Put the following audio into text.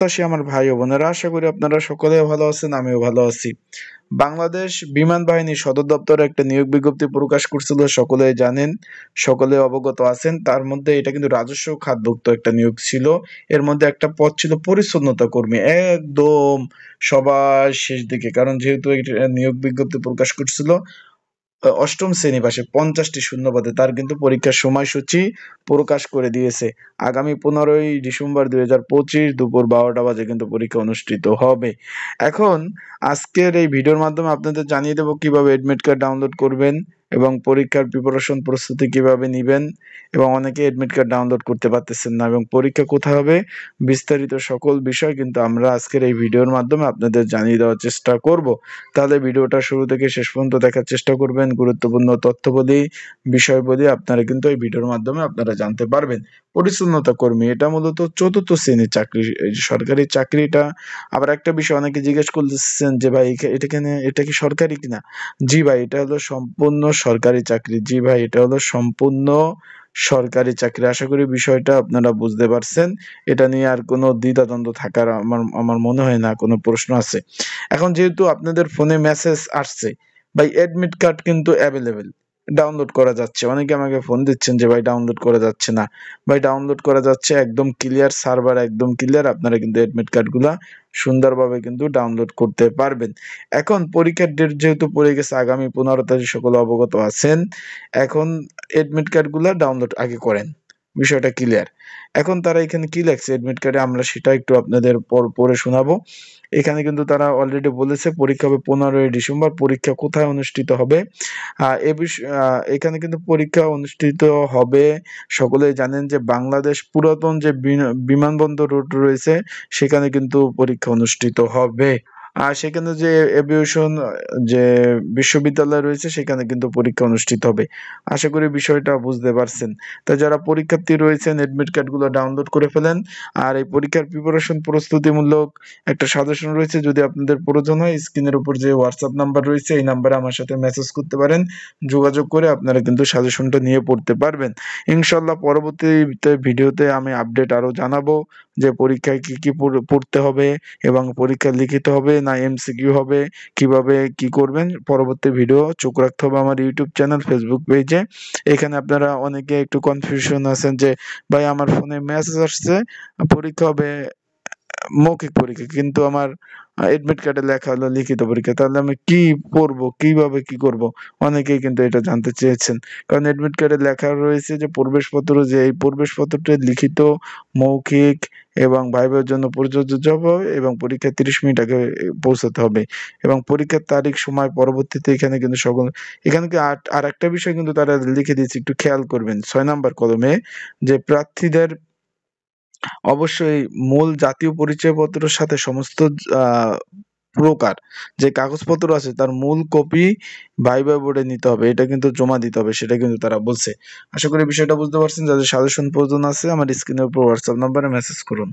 প্রত্যাশী আমার ভাই ও বোনেরা, আশা করি আপনারা সকলেই ভালো আছেন, আমিও ভালো আছি। বাংলাদেশ বিমান বাহিনী সদর দপ্তরে একটা নিয়োগ বিজ্ঞপ্তি প্রকাশ করছিল, সকলেই জানেন, সকলে অবগত আছেন। তার মধ্যে এটা কিন্তু রাজস্ব খাতভুক্ত একটা নিয়োগ ছিল। এর মধ্যে একটা পদ ছিল পরিচ্ছন্নতা কর্মী, একদম সবার শেষ দিকে, কারণ যেহেতু এটা নিয়োগ বিজ্ঞপ্তি প্রকাশ করছিল অষ্টম শ্রেণী পাশে 50টি শূন্যপদে, তার কিন্তু পরীক্ষার সময়সূচি প্রকাশ করে দিয়েছে। আগামী 15ই ডিসেম্বর 2025 দুপুর 12টা বাজে কিন্তু পরীক্ষা অনুষ্ঠিত হবে। এখন আজকের এই ভিডিওর মাধ্যমে আপনাদের জানিয়ে দেবো কিভাবে এডমিট কার্ড ডাউনলোড করবেন এবং পরীক্ষার প্রিপারেশন প্রস্তুতি কিভাবে নিবেন, এবং অনেকে এডমিট কার্ড ডাউনলোড করতে পারতেছেন না, এবং পরীক্ষা কোথায় হবে বিস্তারিত সকল বিষয় কিন্তু আমরা আজকের এই ভিডিওর মাধ্যমে আপনাদের জানিয়ে দেওয়ার চেষ্টা করব। তাহলে ভিডিওটা শুরু থেকে শেষ পর্যন্ত দেখার চেষ্টা করবেন। গুরুত্বপূর্ণ তথ্যবলী, বিষয়বলী আপনারা কিন্তু এই ভিডিওর মাধ্যমে আপনারা জানতে পারবেন। পরিচ্ছন্নতা কর্মী এটা মূলত চতুর্থ শ্রেণীর চাকরি, এই যে সরকারি চাকরিটা। আবার একটা বিষয় অনেকে জিজ্ঞেস করতেছেন যে ভাই এটা কি সরকারি কিনা। জি ভাই, এটা হলো সম্পূর্ণ সরকারি চাকরি। জি ভাই, এটা হলো সম্পূর্ণ সরকারি চাকরি। আশা করি বিষয়টা আপনারা বুঝতে পারছেন। এটা নিয়ে আর কোনো দ্বিধাদ্বন্দ্ব থাকার আমার আমার মনে হয় না কোনো প্রশ্ন আছে। এখন যেহেতু আপনাদের ফোনে মেসেজ আসছে, ভাই এডমিট কার্ড কিন্তু অ্যাভেলেবেল, ডাউনলোড করা যাচ্ছে। অনেকে আমাকে ফোন দিচ্ছেন যে ভাই ডাউনলোড করা যাচ্ছে না। ভাই ডাউনলোড করা যাচ্ছে, একদম ক্লিয়ার, সার্ভার একদম ক্লিয়ার। আপনারা কিন্তু এডমিট কার্ডগুলা সুন্দরভাবে কিন্তু ডাউনলোড করতে পারবেন। এখন পরীক্ষার ডেট যেহেতু পড়ে গেছে আগামী 15 তারিখ, সকলে অবগত আছেন। এখন এডমিট কার্ডগুলা ডাউনলোড আগে করেন, বিষয়টা ক্লিয়ার। এখন তারা এখানে কি লেখছে এডমিট কার্ডে, আমরা সেটা একটু আপনাদের পড়ে শোনাবো। এখানে কিন্তু তারা অলরেডি বলেছে পরীক্ষা হবে 15ই ডিসেম্বর। পরীক্ষা কোথায় অনুষ্ঠিত হবে? এখানে কিন্তু পরীক্ষা অনুষ্ঠিত হবে, সকলেই জানেন যে বাংলাদেশ পুরাতন যে বিমানবন্দর রোড রয়েছে সেখানে কিন্তু পরীক্ষা অনুষ্ঠিত হবে। আর সেখানে যে এভিয়েশন যে বিশ্ববিদ্যালয় রয়েছে সেখানে কিন্তু পরীক্ষা অনুষ্ঠিত হবে। আশা করি বিষয়টা বুঝতে পারছেন। তো যারা পরীক্ষার্থী রয়েছেন এডমিট কার্ডগুলো ডাউনলোড করে ফেলেন। আর এই পরীক্ষার প্রিপারেশন প্রস্তুতিমূলক একটা সাজেশন রয়েছে, যদি আপনাদের প্রয়োজন হয় স্ক্রিনের উপর যে হোয়াটসঅ্যাপ নাম্বার রয়েছে এই নাম্বারে আমার সাথে মেসেজ করতে পারেন। যোগাযোগ করে আপনারা কিন্তু সাজেশনটা নিয়ে পড়তে পারবেন। ইনশাল্লাহ পরবর্তীতে ভিডিওতে আমি আপডেট আরো জানাবো যে পরীক্ষায় কি কি পড়তে হবে, এবং পরীক্ষা লিখিত হবে না এমসিকিউ হবে, কিভাবে কি করবেন। পরবর্তী ভিডিও চোখ রাখতে হবে আমার ইউটিউব চ্যানেল, ফেসবুক পেজে। এখানে আপনারা অনেকে একটু কনফিউশন আছেন যে ভাই আমার ফোনে মেসেজ আসছে পরীক্ষা হবে মৌখিক পরীক্ষা, কিন্তু আমার এডমিট কার্ডে লেখা হলো লিখিত পরীক্ষা, তাহলে আমি কি পড়বো, কিভাবে কি করব। অনেকেই কিন্তু এটা জানতে চেয়েছেন, কারণ এডমিট কার্ডে লেখা রয়েছে যে প্রবেশপত্র, যে এই প্রবেশপত্রটি লিখিত, মৌখিক এবং ভাইবার জন্য প্রযোজ্য হবে, এবং পরীক্ষা 30 মিনিট আগে পৌঁছাতে হবে, এবং পরীক্ষার তারিখ সময় পরবর্তীতে এখানে কিন্তু সকল, এখানে কি আর একটা বিষয় কিন্তু তারা লিখে দিয়েছে, একটু খেয়াল করবেন 6 নাম্বার কলমে, যে প্রার্থীদের অবশ্যই মূল জাতীয় পরিচয়পত্রের সাথে সমস্ত আহ, প্রকার যে কাগজপত্র আছে তার মূল কপি ভাইবা বোর্ডে নিতে হবে, এটা কিন্তু জমা দিতে হবে, সেটা কিন্তু তারা বলছে। আশা করি বিষয়টা বুঝতে পারছেন। যাদের সাজেশন প্রয়োজন আছে আমার স্ক্রিনের উপর হোয়াটসঅ্যাপ নাম্বারে মেসেজ করুন।